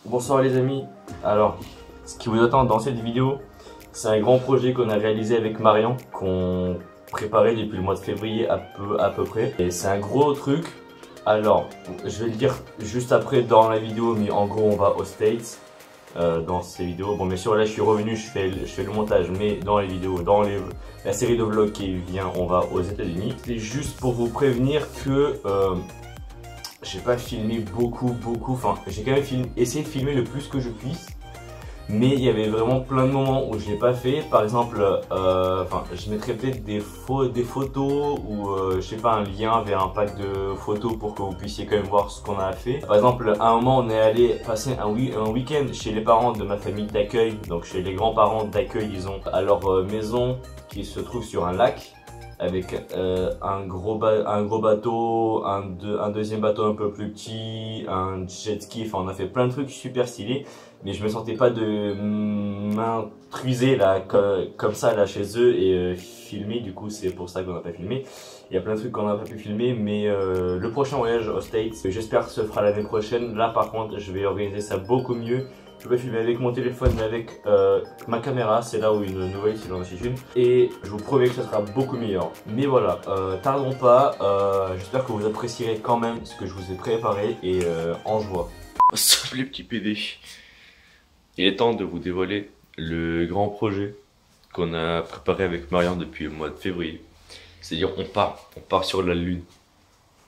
Bonsoir les amis. Alors, ce qui vous attend dans cette vidéo, c'est un grand projet qu'on a réalisé avec Marion, qu'on préparait depuis le mois de février à peu près. Et c'est un gros truc. Alors, je vais le dire juste après dans la vidéo, mais en gros on va aux States dans ces vidéos. Bon, bien sûr là je suis revenu, je fais le montage, mais dans les vidéos, la série de vlogs qui vient, on va aux États-Unis. C'est juste pour vous prévenir que j'ai pas filmé beaucoup, enfin j'ai quand même essayé de filmer le plus que je puisse, mais il y avait vraiment plein de moments où je l'ai pas fait. Par exemple, je mettrais peut-être des photos ou je sais pas, un lien vers un pack de photos pour que vous puissiez quand même voir ce qu'on a fait. Par exemple, à un moment on est allé passer un week-end chez les parents de ma famille d'accueil, donc chez les grands-parents d'accueil disons, à leur maison qui se trouve sur un lac, avec un gros bateau, un deuxième bateau un peu plus petit, un jet ski. Enfin on a fait plein de trucs super stylés, mais je me sentais pas de m'intruser là comme ça là chez eux et filmer. Du coup c'est pour ça qu'on n'a pas filmé. Il y a plein de trucs qu'on n'a pas pu filmer, mais le prochain voyage aux States, j'espère que ce sera l'année prochaine. Là par contre je vais organiser ça beaucoup mieux. Je vais filmer avec mon téléphone, mais avec ma caméra. C'est là où une nouvelle, si j'en achète une. Et je vous promets que ce sera beaucoup meilleur. Mais voilà, tardons pas. J'espère que vous apprécierez quand même ce que je vous ai préparé. Et en joie. Salut les petits PD. Il est temps de vous dévoiler le grand projet qu'on a préparé avec Marianne depuis le mois de février. C'est-à-dire on part sur la Lune.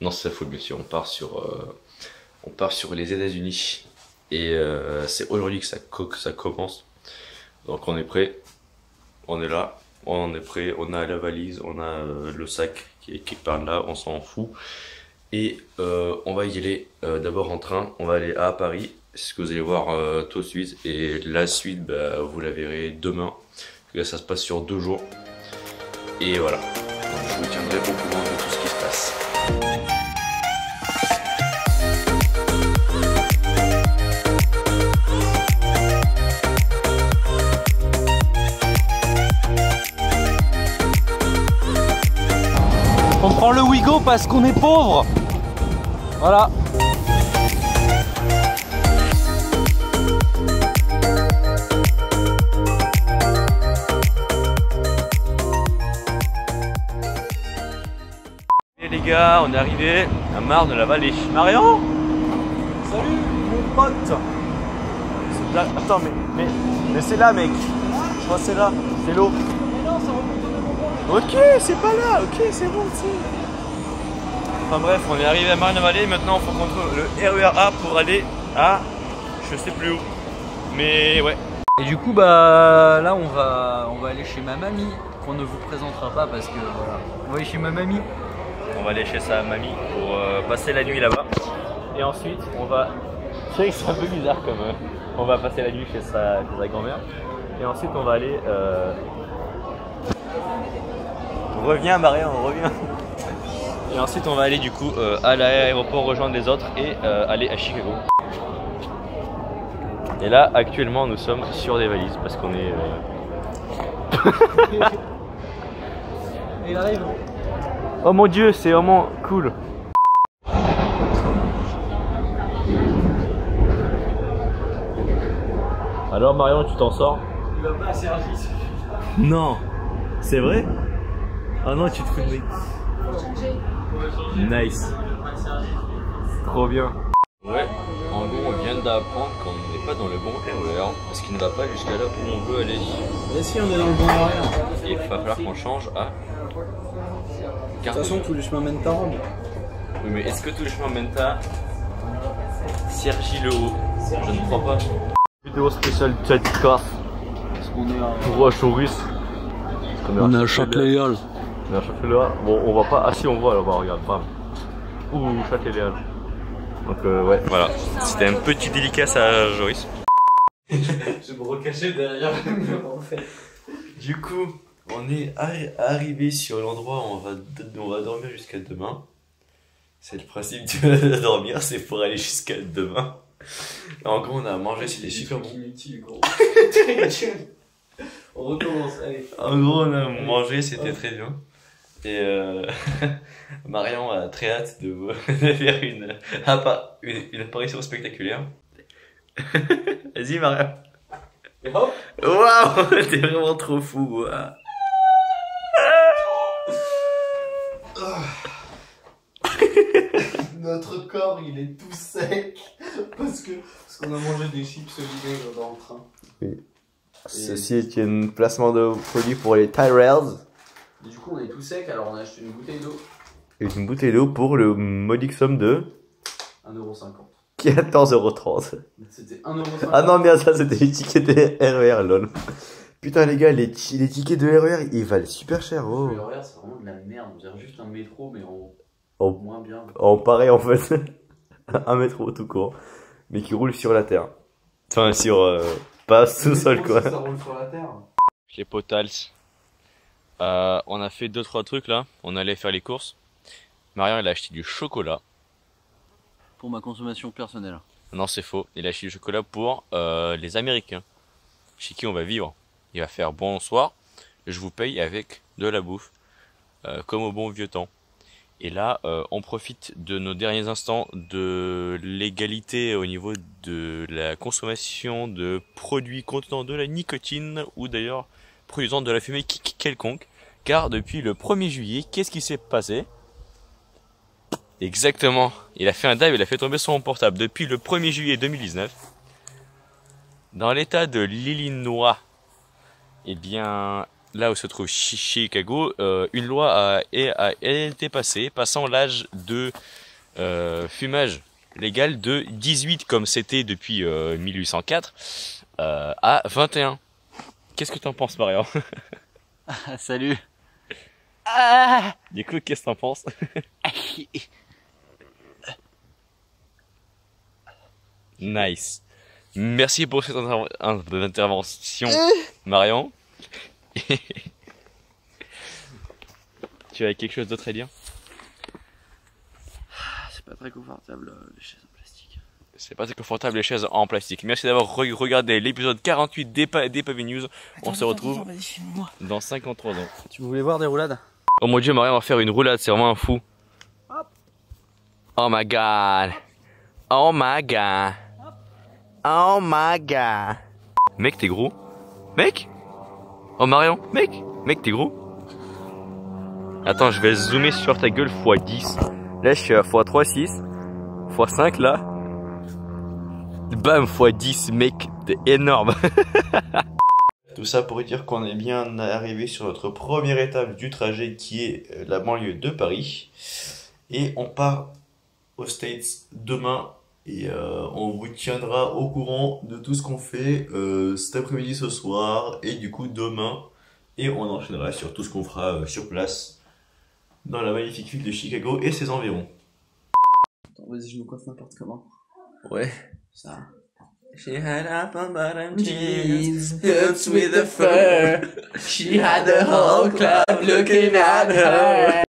Non, c'est faux bien sûr, on part sur les États-Unis. Et c'est aujourd'hui que ça commence. Donc on est prêt, on est là, on est prêt, on a la valise, on a le sac qui est quelque part là, on s'en fout. Et on va y aller d'abord en train, on va aller à Paris, c'est ce que vous allez voir tout de suite. Et la suite, vous la verrez demain, parce que là, ça se passe sur 2 jours. Et voilà, donc, je vous tiendrai au courant de tout ce qui se passe. On prend le Wigo parce qu'on est pauvre. Voilà. Et les gars, on est arrivé à Marne de la Vallée. Marion, Salut mon pote. là, attends, mais c'est là, mec. Je crois que c'est là, c'est l'eau. Ok, c'est pas là, ok, c'est bon, c'est. Enfin bref, on est arrivé à Marne-la-Vallée. Maintenant, il faut qu'on trouve le RER A pour aller à je sais plus où. Mais ouais. Et du coup là on va aller chez ma mamie, qu'on ne vous présentera pas parce que voilà. On va aller chez ma mamie. On va aller chez sa mamie pour passer la nuit là-bas. Et ensuite, on va. Je sais que c'est un peu bizarre comme. On va passer la nuit chez sa grand-mère. Et ensuite, on va aller. Reviens, Marianne, on revient. Et ensuite, on va aller du coup à l'aéroport rejoindre les autres et aller à Chicago. Et là, actuellement, nous sommes sur des valises parce qu'on est. Il arrive. Oh mon dieu, c'est vraiment cool. Alors Marion, tu t'en sors? Il va pas à Sergi. Non, c'est vrai? Ah non, tu te fous de mec. Nice. Trop bien. Ouais, en gros on vient d'apprendre qu'on n'est pas dans le bon RER parce qu'il ne va pas jusqu'à là où on veut aller. Mais si, on est dans le bon horaire. Et il va falloir qu'on change à... De toute façon, tous les chemins mènent à Rome. Oui, mais est-ce que tous les chemins mènent à Cergy-le-Haut? Je ne crois pas. Vidéo spéciale Tchadikaf. Parce qu'on est à... Pour Chauris. On est à Châtelet-Léal. On est à Châtelet-Léal. Bon, on va pas... Ah si, on voit là-bas, regarde. Bam. Ouh, Châtelet-Léal. Donc ouais, voilà. C'était un petit dédicace à Joris. Je vais me recacher derrière le mur en fait. Du coup, on est arrivé sur l'endroit où on va dormir jusqu'à demain. C'est le principe de dormir, c'est pour aller jusqu'à demain. En gros, on a mangé, c'était super bon. Inutile, gros. On recommence, allez. En gros, on a mangé, c'était très bien. Et Marion a très hâte de faire une apparition spectaculaire. Vas-y, Marion. Et hop. Waouh, t'es vraiment trop fou. Wow. Notre corps il est tout sec parce qu'on a mangé des chips au vinaigre dans le train. Oui. Ceci est un placement de produit pour les Tyrells. Du coup, on est tout sec, alors on a acheté une bouteille d'eau. Une bouteille d'eau pour le modique somme de 1,50 €. 14,30 €. C'était 1,50 €. Ah non, merde, ça c'était les tickets de RER, lol. Putain, les gars, les tickets de RER ils valent super cher. Oh. Le RER, c'est vraiment de la merde. On dirait juste un métro, mais En, moins bien. en pareil, en fait. Un métro tout court. Mais qui roule sur la terre. Enfin, sur. Pas sous-sol, quoi. Ça roule sur la terre. Les potals. On a fait 2-3 trucs là. On allait faire les courses. Marion, elle a acheté du chocolat. Pour ma consommation personnelle. Non, c'est faux. Il a acheté du chocolat pour les Américains. Chez qui on va vivre. Il va faire bonsoir. Je vous paye avec de la bouffe. Comme au bon vieux temps. Et là, on profite de nos derniers instants de l'égalité au niveau de la consommation de produits contenant de la nicotine ou d'ailleurs produisant de la fumée quelconque. Car depuis le 1er juillet, qu'est-ce qui s'est passé? Exactement, il a fait un dive, il a fait tomber son portable. Depuis le 1er juillet 2019, dans l'état de l'Illinois, eh bien... là où se trouve Chicago, une loi a été passée, passant l'âge de fumage légal de 18, comme c'était depuis 1804, à 21. Qu'est-ce que t'en penses, Marion? Ah, salut. Du coup, qu'est-ce que t'en penses? Nice. Merci pour cette intervention, Marion. Tu as quelque chose d'autre à dire? C'est pas très confortable les chaises en plastique. C'est pas très confortable les chaises en plastique. Merci d'avoir regardé l'épisode 48 des Pavés News. On se retrouve dans 53 ans. Tu voulais voir des roulades? Oh mon dieu, Marion va faire une roulade, c'est vraiment un fou. Oh my god. Oh my god. Oh my god. Mec, t'es gros? Mec? Oh Marion, mec, t'es gros? Attends, je vais zoomer sur ta gueule x10. Là, je suis à x3,6. x5 là. Bam, x10, mec, t'es énorme. Tout ça pour dire qu'on est bien arrivé sur notre première étape du trajet qui est la banlieue de Paris. Et on part aux States demain. Et on vous tiendra au courant de tout ce qu'on fait cet après-midi, ce soir, et du coup demain. Et on enchaînera sur tout ce qu'on fera sur place dans la magnifique ville de Chicago et ses environs. Attends, vas-y, je me coiffe n'importe comment. Ouais. Ça. She had up on bottom jeans, boots with a fur. She had the whole club looking at her.